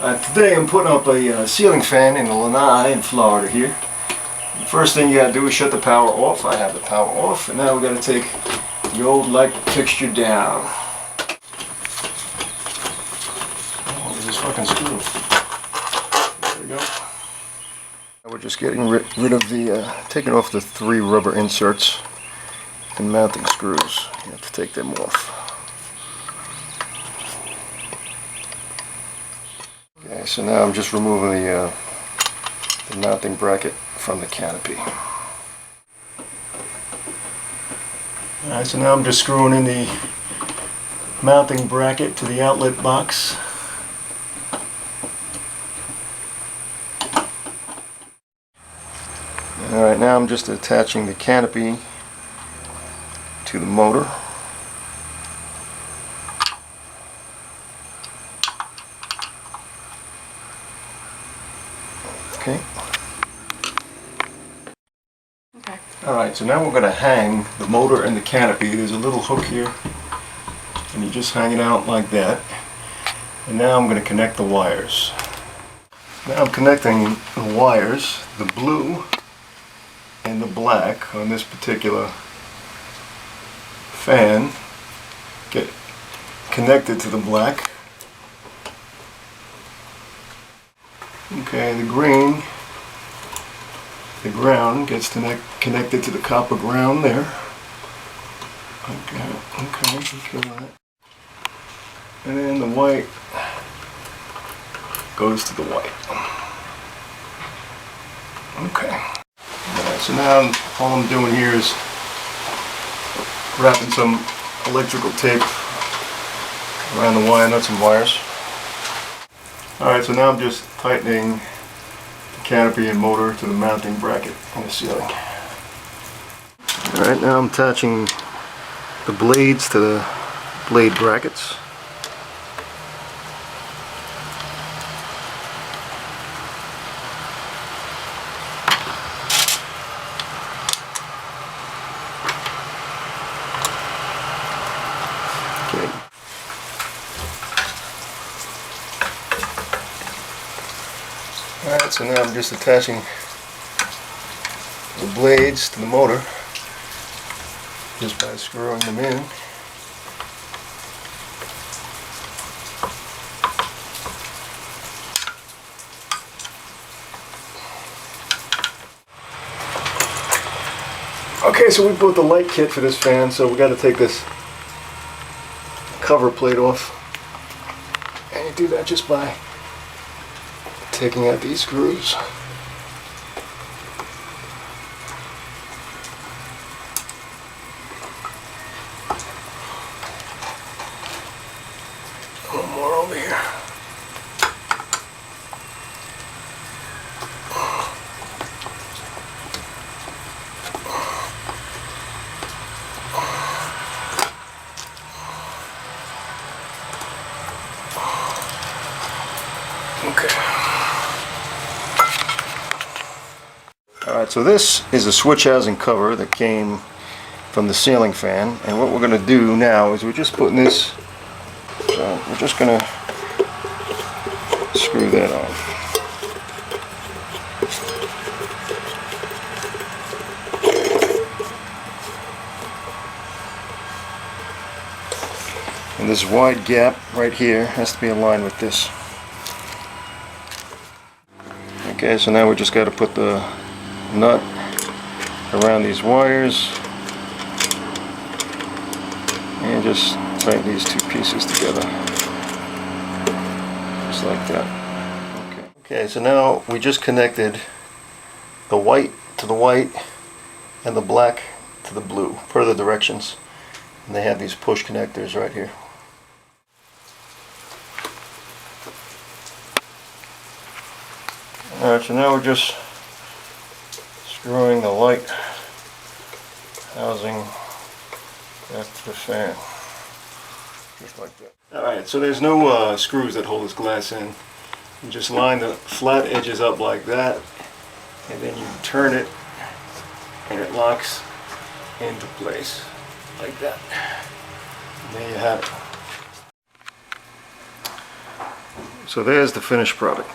Today I'm putting up a ceiling fan in the Lanai in Florida here. The first thing you gotta do is shut the power off. I have the power off, and now we gotta take the old light fixture down. Oh, there's this fucking screw. There we go. We're just getting rid of the, taking off the 3 rubber inserts and mounting screws. You have to take them off. Okay, so now I'm just removing the mounting bracket from the canopy. Alright, so now I'm just screwing in the mounting bracket to the outlet box. Alright, now I'm just attaching the canopy to the motor. Okay. Alright, so now we're going to hang the motor and the canopy. There's a little hook here, and you just hang it out like that. And now I'm going to connect the wires. Now I'm connecting the wires, the blue and the black on this particular fan. Get connected to the black. Okay, the green, the ground gets connected to the copper ground there. Okay, feel that. And then the white goes to the white. Okay. Alright, so now all I'm doing here is wrapping some electrical tape around the wire nuts and wires. Alright, so now I'm just tightening the canopy and motor to the mounting bracket on the ceiling. Alright, now I'm attaching the blades to the blade brackets. Okay. Alright, so now I'm just attaching the blades to the motor just by screwing them in. Okay, so we bought the light kit for this fan, so we got to take this cover plate off, and you do that just by taking out these screws. A little more over here. Okay. Alright, so this is a switch housing cover that came from the ceiling fan, and what we're going to do now is we're just putting this, we're just going to screw that on. And this wide gap right here has to be aligned with this. Okay, so now we just got to put the nut around these wires and just tighten these 2 pieces together, just like that. Okay, so now we just connected the white to the white and the black to the blue per the directions, and they have these push connectors right here. Alright, so now we're just screwing the light housing back to the fan, just like that. Alright, so there's no screws that hold this glass in. You just line the flat edges up like that, and then you turn it, and it locks into place like that. And there you have it. So there's the finished product.